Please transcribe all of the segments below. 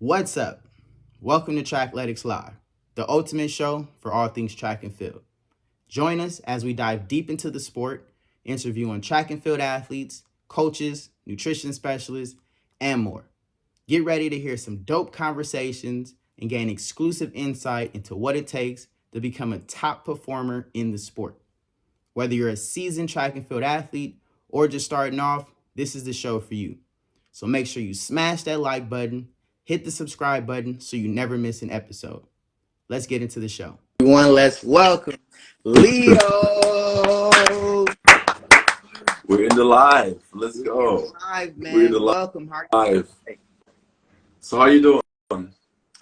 What's up? Welcome to Trackletics Live, the ultimate show for all things track and field. Join us as we dive deep into the sport, interviewing track and field athletes, coaches, nutrition specialists, and more. Get ready to hear some dope conversations and gain exclusive insight into what it takes to become a top performer in the sport. Whether you're a seasoned track and field athlete or just starting off, this is the show for you. So make sure you smash that like button, hit the subscribe button so you never miss an episode. Let's get into the show. Everyone, let's welcome Leo. We're in the live. Let's go. Live, man. We're in the Welcome. How are you live. So how you doing?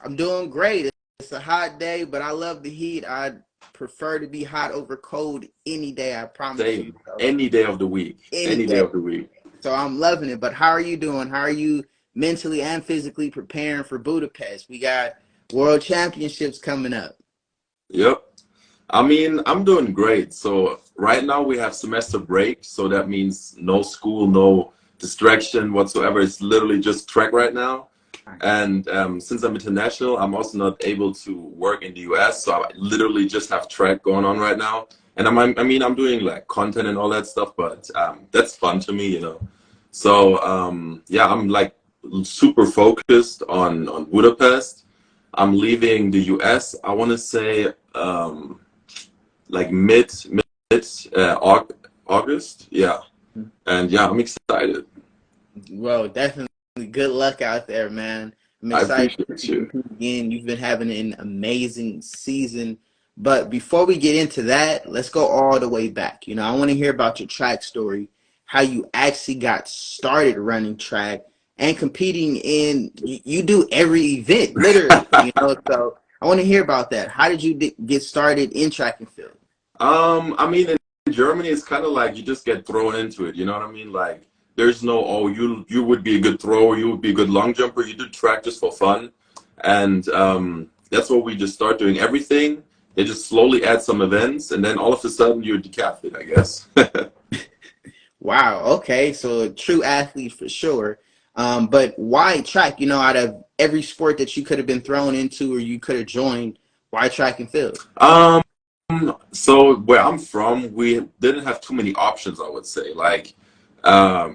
I'm doing great. It's a hot day, but I love the heat. I prefer to be hot over cold any day, I promise you. So, Any day of the week. Any day of the week. So I'm loving it. But how are you doing? How are you mentally and physically preparing for Budapest? We got World Championships coming up. Yep. I mean, I'm doing great. So right now we have semester break. So that means no school, no distraction whatsoever. It's literally just track right now. And since I'm international, I'm also not able to work in the US. So I literally just have track going on right now. And I'm doing like content and all that stuff, but that's fun to me, you know. So yeah, I'm like super focused on Budapest. I'm leaving the US, I want to say like mid August. Yeah. And yeah, I'm excited. Well, definitely good luck out there, man. I'm I excited appreciate you. again. You've been having an amazing season. But before we get into that, let's go all the way back. I want to hear about your track story, how you actually got started running track and competing in, you do every event, literally, so I want to hear about that. How did you get started in track and field? I mean, in Germany, it's kind of like you just get thrown into it. You know what I mean? Like, there's no, oh, you would be a good thrower, you would be a good long jumper. You do track just for fun, and that's what we just start doing. Everything. They just slowly add some events, and then all of a sudden you're a decathlete, I guess. Wow. Okay. So a true athlete for sure. But why track? Out of every sport that you could have been thrown into or you could have joined, why track and field? So where I'm from, we didn't have too many options, I would say. Like, I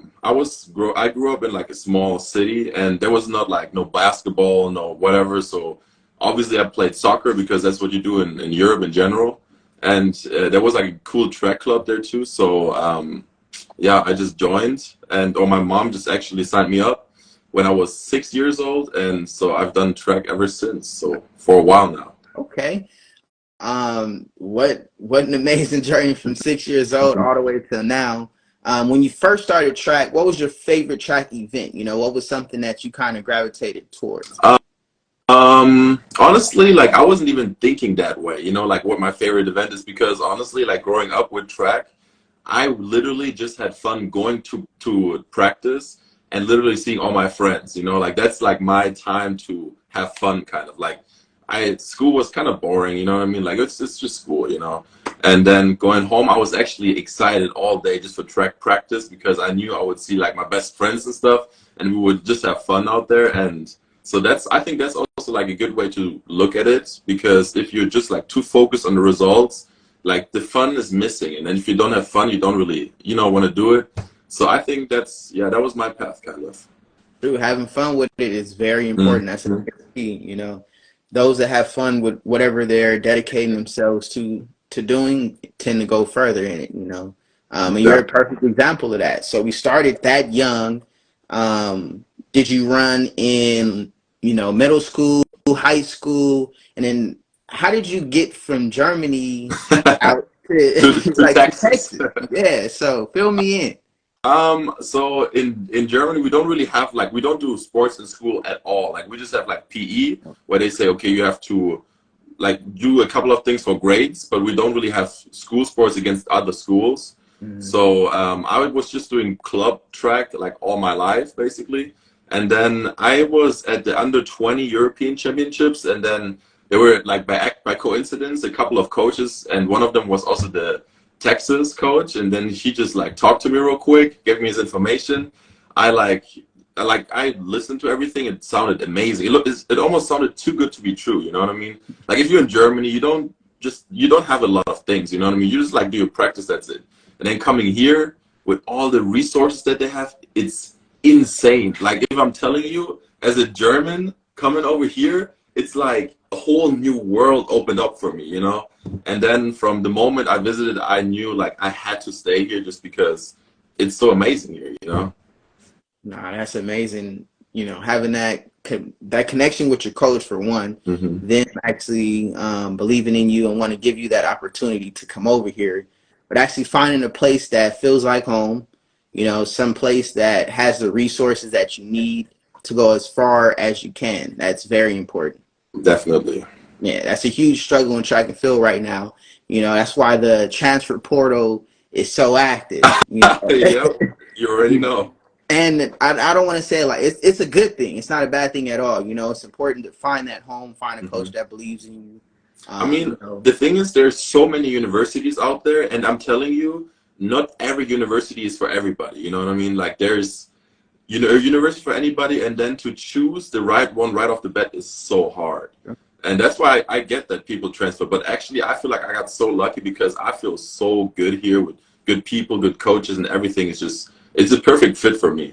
grew up in like a small city, and there was not like no basketball, no whatever. So obviously I played soccer because that's what you do in Europe in general. And there was like a cool track club there too. So yeah, I just joined, or my mom just actually signed me up when I was 6 years old, and so I've done track ever since. So for a while now. Okay. What an amazing journey from 6 years old all the way till now. When you first started track, what was your favorite track event? What was something that you kind of gravitated towards? Honestly, like I wasn't even thinking that way, like what my favorite event is, because honestly, like growing up with track, I literally just had fun going to practice and literally seeing all my friends, like that's like my time to have fun, kind of like school was kind of boring, you know what I mean? Like it's just school. And then going home, I was actually excited all day just for track practice because I knew I would see like my best friends and stuff, and we would just have fun out there. And so I think that's also like a good way to look at it, because if you're just like too focused on the results, like the fun is missing. And then if you don't have fun, you don't really, want to do it. So I think that was my path kind of. True, having fun with it is very important. That's a key, Those that have fun with whatever they're dedicating themselves to doing tend to go further in it, And you're a perfect example of that. So we started that young. Did you run in, middle school, high school, and then how did you get from Germany out to like Texas? Yeah, so fill me in. So in Germany, we don't really have we don't do sports in school at all. Like we just have like PE, where they say, okay, you have to like do a couple of things for grades, but we don't really have school sports against other schools. So I was just doing club track like all my life basically. And then I was at the under 20 European Championships, and then there were like by coincidence a couple of coaches, and one of them was also the Texas coach, and then he just like talked to me real quick, gave me his information. I like like I listened to everything. It sounded amazing. It almost sounded too good to be true. You know what I mean? Like if you're in Germany, you don't have a lot of things. You know what I mean? You just like do your practice. That's it. And then coming here with all the resources that they have, it's insane. Like if I'm telling you, as a German coming over here, it's like a whole new world opened up for me. You know? And then from the moment I visited, I knew like I had to stay here just because it's so amazing here. You know? Nah, that's amazing. You know, having that connection with your coach for one, then actually believing in you and want to give you that opportunity to come over here, but actually finding a place that feels like home. You know, some place that has the resources that you need to go as far as you can. That's very important. Definitely. Yeah, that's a huge struggle in track and field right now. You know, that's why the transfer portal is so active. You know, Yep, you already you know. know. And I don't want to say like it's a good thing. It's not a bad thing at all. You know, it's important to find that home, find a coach that believes in you. I mean, You know, the thing is, there's so many universities out there, and I'm telling you, not every university is for everybody. You know what I mean? Like, there's, you know, a university for anybody, and then to choose the right one right off the bat is so hard. And that's why I get that people transfer. But actually, I feel like I got so lucky because I feel so good here with good people, good coaches, and everything. It's a perfect fit for me.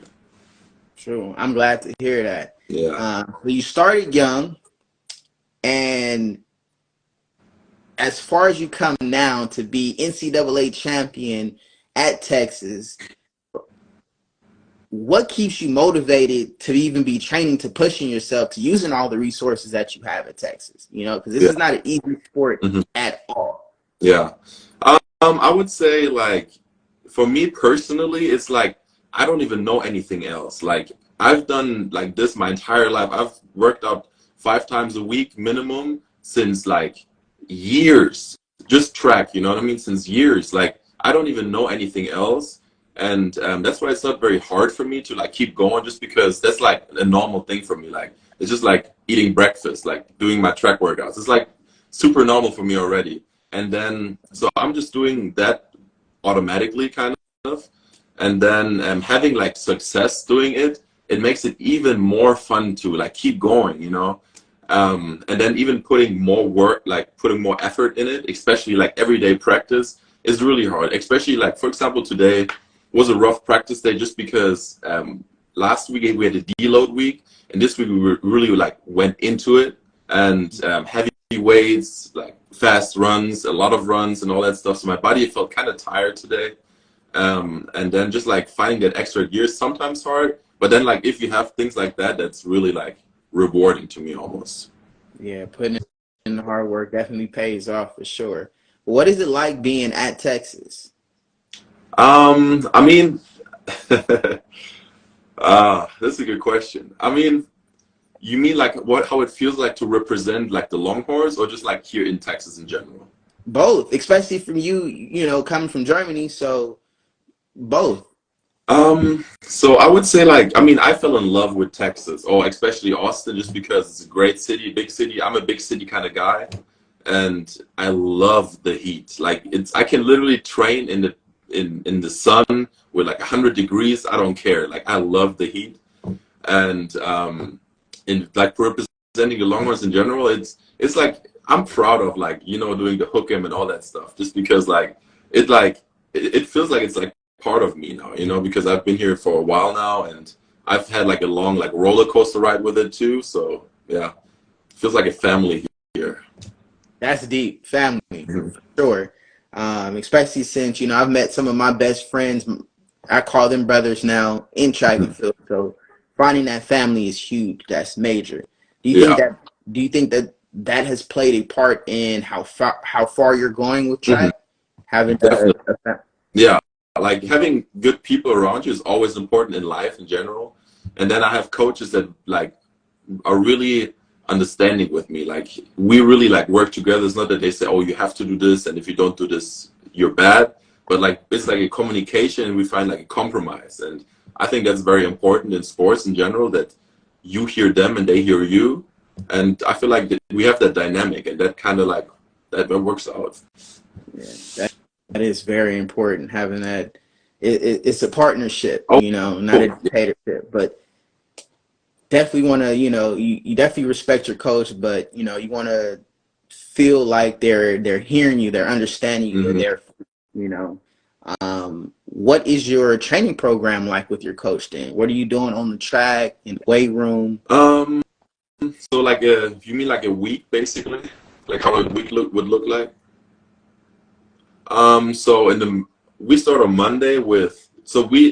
true. I'm glad to hear that. Yeah. But you started young, and as far as you come now to be NCAA champion at Texas, what keeps you motivated to even be training, to pushing yourself, to using all the resources that you have at Texas? You know, because this Yeah. is not an easy sport at all. Yeah. I would say like for me personally, it's like I don't even know anything else. Like I've done like this my entire life. I've worked out 5 times a week minimum since like years. Just track, you know what I mean? Since years. Like I don't even know anything else. And that's why it's not very hard for me to like keep going just because that's like a normal thing for me. Like it's just like eating breakfast, like doing my track workouts. It's like super normal for me already. And then so I'm just doing that automatically kind of, and then having like success doing it, it makes it even more fun to like keep going, you know. And then even putting more work, like putting more effort in it, especially like everyday practice is really hard, especially like for example today was a rough practice day just because last week we had a deload week, and this week we really like went into it, and heavy weights, like fast runs, a lot of runs and all that stuff. So my body felt kind of tired today. And then just like finding that extra gear is sometimes hard. But then like if you have things like that, that's really like rewarding to me almost. Yeah, putting in the hard work definitely pays off for sure. What is it like being at Texas? I mean, that's a good question. I mean, you mean like how it feels like to represent like the Longhorns, or just like here in Texas in general? Both, especially from you, you know, coming from Germany. So both. So I would say like, I mean, I fell in love with Texas, or especially Austin, just because it's a great city, big city. I'm a big city kind of guy, and I love the heat. Like I can literally train in the sun with like 100 degrees. I don't care. Like I love the heat, and in like representing the Longhorns in general, it's like I'm proud of like doing the hook 'em and all that stuff, just because like it feels like it's like part of me now, because I've been here for a while now, and I've had like a long like roller coaster ride with it too. So yeah, feels like a family here. That's deep. Family, Mhm. for sure. Especially since, I've met some of my best friends. I call them brothers now in track and field. So finding that family is huge. That's major. Do you think Yeah. that do you think that that has played a part in how far you're going with Mhm. track? Having Definitely. a Yeah, like having good people around you is always important in life in general. And then I have coaches that like are really understanding with me. Like we really like work together. It's not that they say, "Oh, you have to do this, and if you don't do this, you're bad." But like it's like a communication, and we find like a compromise. And I think that's very important in sports in general, that you hear them and they hear you. And I feel like that we have that dynamic, and that kind of like that works out. Yeah, that is very important. Having that, it's a partnership, Oh, not a cool. dictatorship. But definitely want to, you definitely respect your coach, but you want to feel like they're hearing you, they're understanding you, they're Hmm. there for you, you know. What is your training program like with your coach then? What are you doing on the track, in the weight room? Um, so like you mean like a week basically, like how a week would look like? So we start on Monday with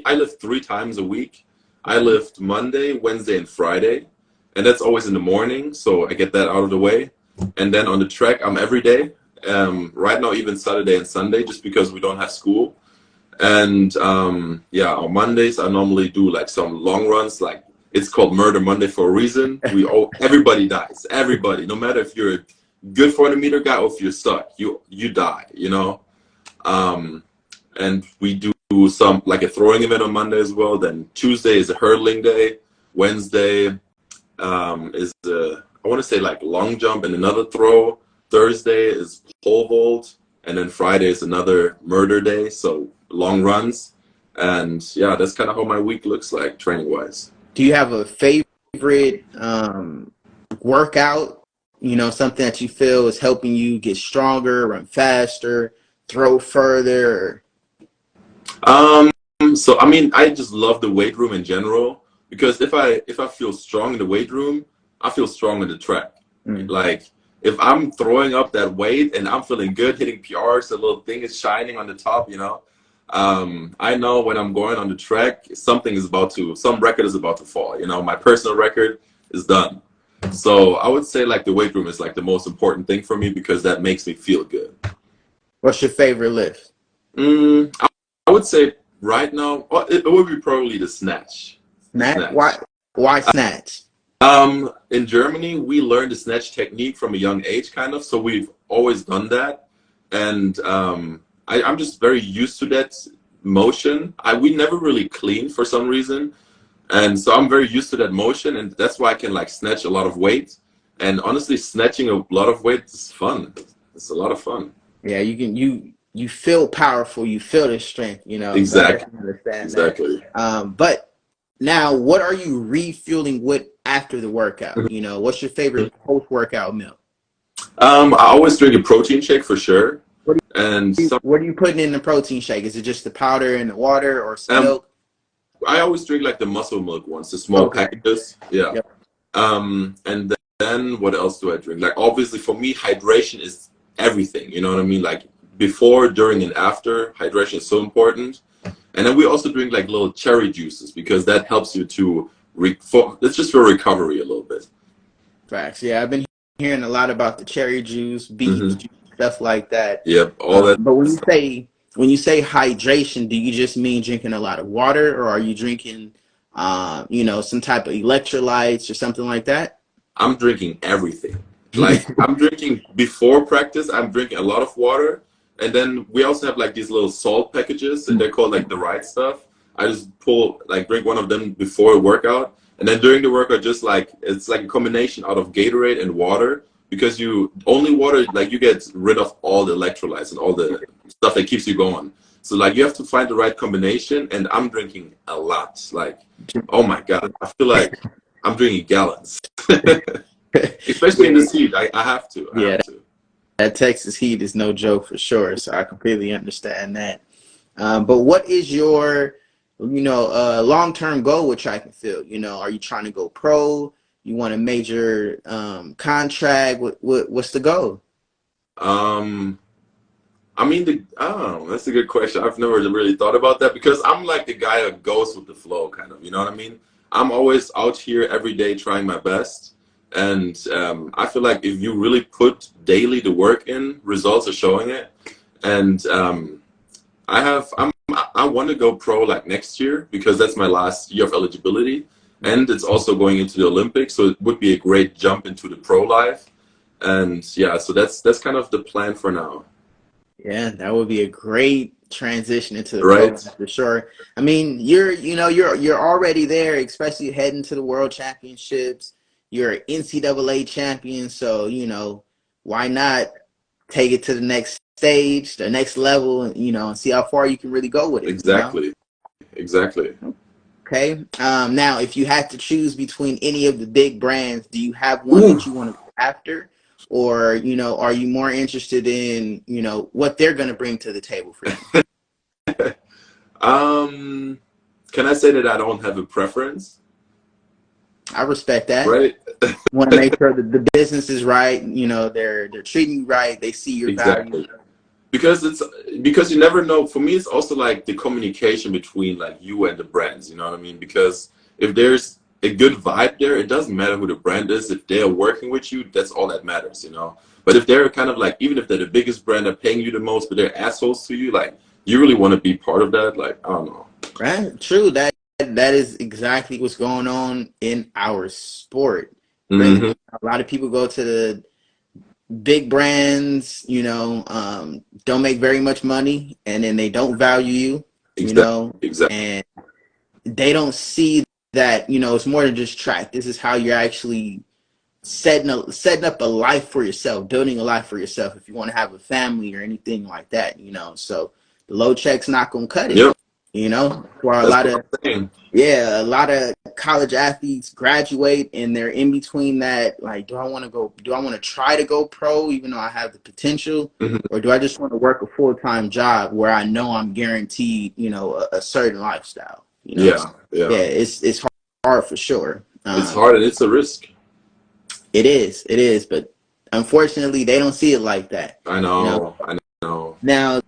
I lift 3 times a week. I lift Monday, Wednesday, and Friday, and that's always in the morning. So I get that out of the way, and then on the track I'm every day. Right now even Saturday and Sunday, just because we don't have school. And yeah, on Mondays I normally do like some long runs. Like it's called Murder Monday for a reason. Everybody dies. Everybody, no matter if you're a good 40-meter guy or if you suck, you die. You know. Um, and we do some like a throwing event on Monday as well. Then Tuesday is a hurdling day. Wednesday is I want to say like long jump and another throw. Thursday is pole vault, and then Friday is another murder day. So long runs, and yeah, that's kind of how my week looks like training wise. Do you have a favorite workout? Something that you feel is helping you get stronger, run faster, throw further. Um, so I mean, I just love the weight room in general because if I feel strong in the weight room, I feel strong on the track. Mm. Like if I'm throwing up that weight and I'm feeling good, hitting PRs, the little thing is shining on the top, you know. I know when I'm going on the track, some record is about to fall. You know, my personal record is done. So I would say like the weight room is like the most important thing for me because that makes me feel good. What's your favorite lift? I would say right now, well, it would be probably the snatch. The Snatch? snatch. Why snatch? In Germany, we learned the snatch technique from a young age, kind of. So we've always done that, and I'm just very used to that motion. We never really clean for some reason, and so I'm very used to that motion, and that's why I can like snatch a lot of weight. And honestly, snatching a lot of weight is fun. It's a lot of fun. Yeah, you feel powerful, you feel the strength, so I Exactly. definitely understand that. Exactly. But now what are you refueling with after the workout? What's your favorite post-workout meal? I always drink a protein shake for sure, What and some. what are you putting in the protein shake? Is it just the powder and the water or some Um, milk? I always drink like the muscle milk ones, the small Okay. packages. Yeah. Yep. And then what else do I drink? Like obviously for me, hydration is everything. You know what I mean? Like before, during, and after, hydration is so important. And then we also drink like little cherry juices because that helps you to it's just for recovery a little bit. Facts. Yeah, I've been hearing a lot about the cherry juice, beet Hmm. juice, stuff like that. Yep. All that. But when you say hydration, do you just mean drinking a lot of water, or are you drinking, some type of electrolytes or something like that? I'm drinking everything. Like I'm drinking before practice, I'm drinking a lot of water. And then we also have like these little salt packages and they're called like the right stuff. I just drink one of them before a workout. And then during the workout, just like, it's like a combination out of Gatorade and water because only water, like you get rid of all the electrolytes and all the stuff that keeps you going. So like you have to find the right combination and I'm drinking a lot. Like, oh my God, I feel like I'm drinking gallons. Especially in Yeah, this heat, I have to. I yeah, have to. that Texas heat is no joke for sure. So I completely understand that. But what is your, long-term goal with track and field? Are you trying to go pro? You want a major contract? What's the goal? Um, I mean, that's a good question. I've never really thought about that because I'm like the guy that goes with the flow, kind of. You know what I mean? I'm always out here every day trying my best, and I feel like if you really put daily the work in, results are showing it. And I want to go pro like next year because that's my last year of eligibility, and it's also going into the Olympics, so it would be a great jump into the pro life. And yeah, so that's kind of the plan for now, Yeah, that would be a great transition into the right? program for sure. I mean, you're already there, especially heading to the World Championships. You're an NCAA champion, so why not take it to the next stage, the next level, and see how far you can really go with it. Exactly, exactly. Okay. Now, if you had to choose between any of the big brands, do you have one Ooh. that you want to go after, or are you more interested in what they're going to bring to the table for you? Um, can I say that I don't have a preference? I respect that. Right? Want to make sure that the business is right. They're treating you right. They see your value. Exactly. Because you never know. For me, it's also like the communication between like you and the brands. You know what I mean? Because if there's a good vibe there, it doesn't matter who the brand is. If they're working with you, that's all that matters. But if they're kind of like, even if they're the biggest brand, they're paying you the most, but they're assholes to you, like you really want to be part of that. Like I don't know. Right? True. That is exactly what's going on in our sport. Right? Hmm. A lot of people go to the big brands, don't make very much money, and then they don't value you, Exactly. Exactly. and they don't see that, it's more than just track. This is how you're actually setting up a life for yourself, building a life for yourself if you want to have a family or anything like that, so the low check's not gonna cut it, Yep. for a That's lot what of I'm saying. yeah, a lot of college athletes graduate and they're in between that. Like, do I want to try to go pro even though I have the potential? Hmm. Or do I just want to work a full-time job where I know I'm guaranteed, a certain lifestyle? Yeah. Yeah, Yeah. it's hard for sure. It's hard and it's a risk. It is, but unfortunately they don't see it like that. I You know, know. I know. Now,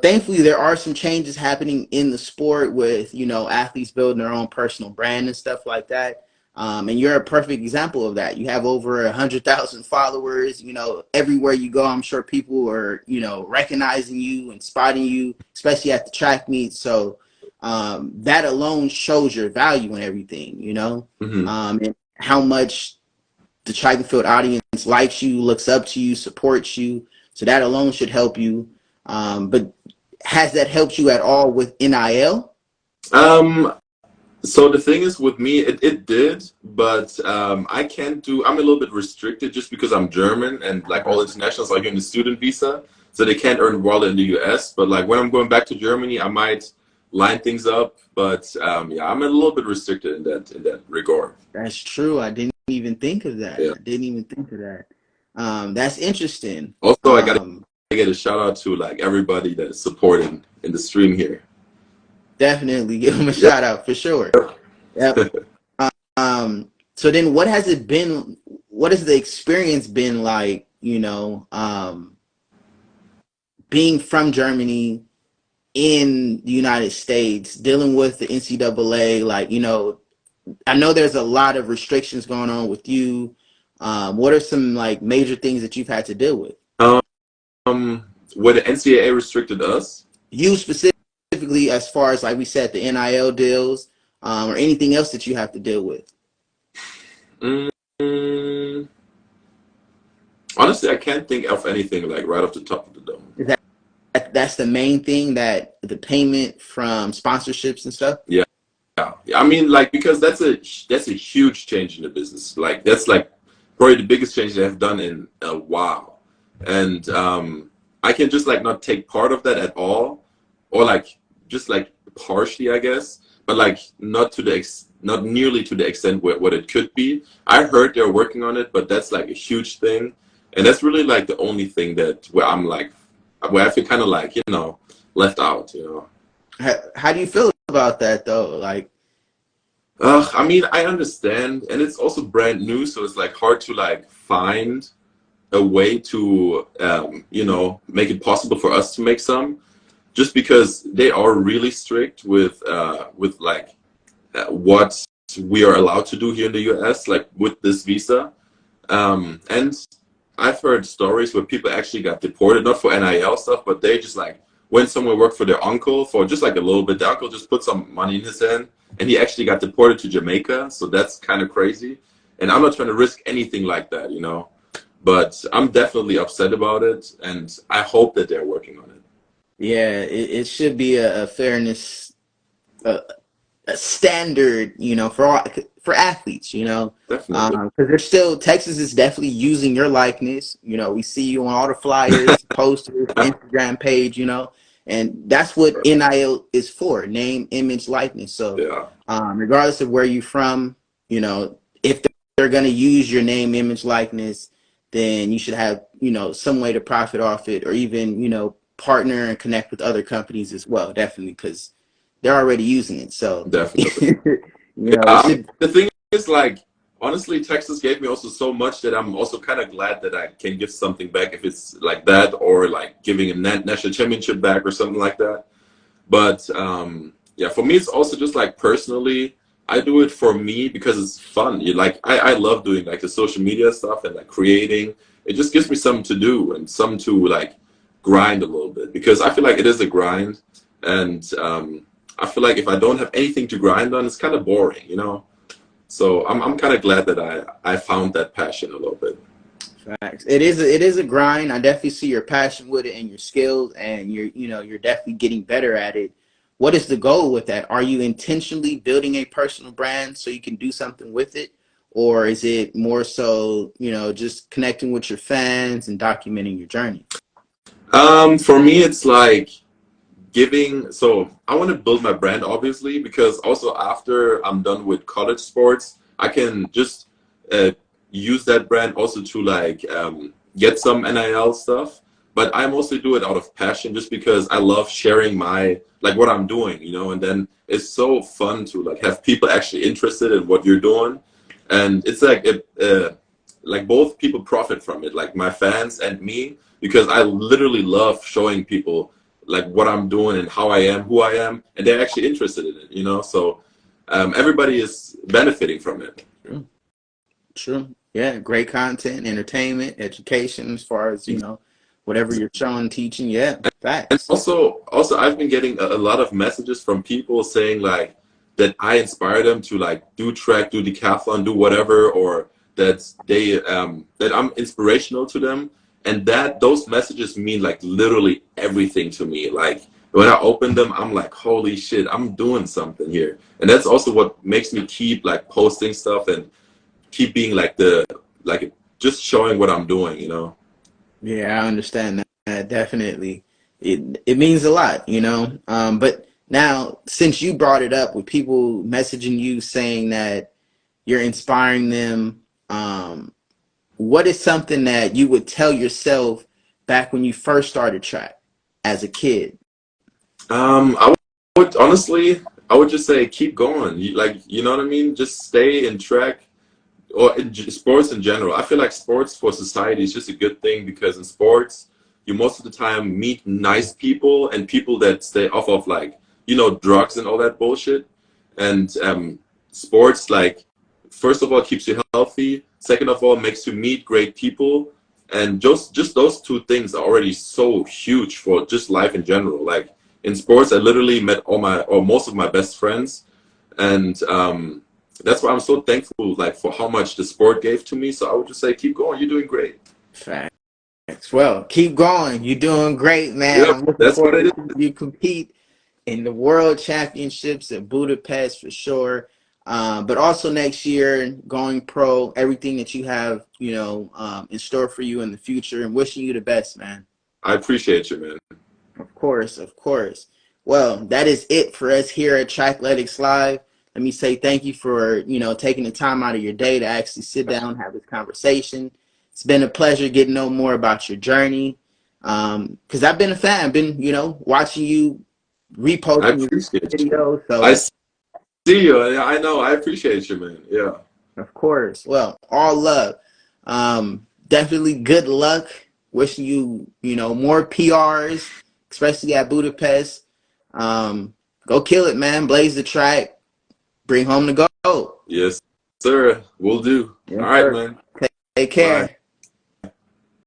thankfully, there are some changes happening in the sport with athletes building their own personal brand and stuff like that. And you're a perfect example of that. You have over 100,000 followers. Everywhere you go, I'm sure people are recognizing you and spotting you, especially at the track meets. So that alone shows your value and everything. Hmm. And how much the track and field audience likes you, looks up to you, supports you. So that alone should help you. But has that helped you at all with NIL? Um, so the thing is with me, it did, but I can't do. I'm a little bit restricted just because I'm German and like all internationals are here in the student visa, so they can't earn while in the US. But like when I'm going back to Germany, I might line things up. But yeah, I'm a little bit restricted in that regard. That's true. I didn't even think of that. Yeah. I didn't even think of that. That's interesting. Also, I gotta get a shout out to like everybody that is supporting in the stream here. Definitely give them a Yep. shout out for sure. Yep. So then what has it been? What has the experience been like, being from Germany in the United States, dealing with the NCAA, like, I know there's a lot of restrictions going on with you. What are some like major things that you've had to deal with? Um, where the NCAA restricted us. You specifically, as far as like we said, the NIL deals, or anything else that you have to deal with. Mm, honestly, I can't think of anything like right off the top of the dome. Is that's the main thing, that the payment from sponsorships and stuff? Yeah. Yeah. I mean, like because that's a huge change in the business. Like that's like probably the biggest change they have done in a while, and I can just like not take part of that at all, or like just like partially, I guess, but like not nearly to the extent what it could be. I heard they're working on it, but that's like a huge thing, and that's really like the only thing that where I'm like where I feel kind of like left out. How do you feel about that though? Like, I mean, I understand, and it's also brand new, so it's like hard to like find a way to make it possible for us to make some, just because they are really strict with like what we are allowed to do here in the US, like with this visa. And I've heard stories where people actually got deported, not for NIL stuff, but they just like went somewhere, worked for their uncle for just like a little bit. The uncle just put some money in his hand, and he actually got deported to Jamaica. So that's kind of crazy. And I'm not trying to risk anything like that. But I'm definitely upset about it, and I hope that they're working on it. yeah, it should be a fairness, a standard, for athletes, Definitely. because there's still, Texas is definitely using your likeness. We see you on all the flyers, posters, Instagram page, And that's what NIL is for: name, image, likeness. So Yeah, regardless of where you're from, if they're going to use your name, image, likeness, then you should have, some way to profit off it, or even, partner and connect with other companies as well. Definitely, because they're already using it. So, definitely. it Yeah, should. the thing is, like, honestly, Texas gave me also so much that I'm also kind of glad that I can give something back, if it's like that, or like giving a national championship back or something like that. But yeah, for me, it's also just like personally, I do it for me because it's fun. Like, I love doing like the social media stuff and like creating. It just gives me something to do and something to like grind a little bit, because I feel like it is a grind. And I feel like if I don't have anything to grind on, it's kind of boring, you know? So I'm kind of glad that I found that passion a little bit. Facts. It is a grind. I definitely see your passion with it and your skills, and you're definitely getting better at it. What is the goal with that? Are you intentionally building a personal brand so you can do something with it, or is it more so just connecting with your fans and documenting your journey? For me, it's like giving. So I want to build my brand, obviously, because also after I'm done with college sports, I can just uh, use that brand also to like get some NIL stuff. But I mostly do it out of passion, just because I love sharing my like what I'm doing, you know. And then it's so fun to like have people actually interested in what you're doing, and it's like like both people profit from it, like my fans and me, because I literally love showing people like what I'm doing and how I am, who I am, and they're actually interested in it, you know. So everybody is benefiting from it. True. True. Yeah, great content, entertainment, education, as far as whatever you're showing, teaching. Yeah, And facts. also I've been getting a lot of messages from people saying like that I inspire them to like do track, do decathlon, do whatever, or that they that I'm inspirational to them, and that those messages mean like literally everything to me. Like when I open them, I'm like, holy shit, I'm doing something here. And that's also what makes me keep like posting stuff and keep being like like just showing what I'm doing, you know. Yeah, I understand that. Definitely. It means a lot. But now, since you brought it up with people messaging you saying that you're inspiring them, what is something that you would tell yourself back when you first started track as a kid? I would honestly, I would just say keep going. Like, you know what I mean? Just stay in track, or in sports in general. I feel like sports for society is just a good thing, because in sports, you most of the time meet nice people and people that stay off of like, you know, drugs and all that bullshit. And sports, like, first of all, keeps you healthy. Second of all, makes you meet great people. And just those two things are already so huge for just life in general. Like in sports, I literally met all my or most of my best friends, and that's why I'm so thankful, like for how much the sport gave to me. So I would just say, keep going. You're doing great. Facts. Well, keep going. You're doing great, man. Yep, I'm looking that's what forward it to is. seeing you compete in the World Championships in Budapest for sure. But also next year, going pro, everything that you have, in store for you in the future, and wishing you the best, man. I appreciate you, man. Of course, of course. Well, that is it for us here at Trackletics Live. Let me say thank you for, taking the time out of your day to actually sit down and have this conversation. It's been a pleasure getting to know more about your journey. Because I've been a fan. I've been, watching you I reposting your appreciate you. videos. I So, see you. Yeah, I know. I appreciate you, man. Yeah. of course. Well, all love. Definitely good luck. Wishing you, more PRs, especially at Budapest. Um, Go kill it, man. Blaze the track. Bring home the gold. Yes, sir. Will do. Yes, All right, sir. man. Take Bye. care.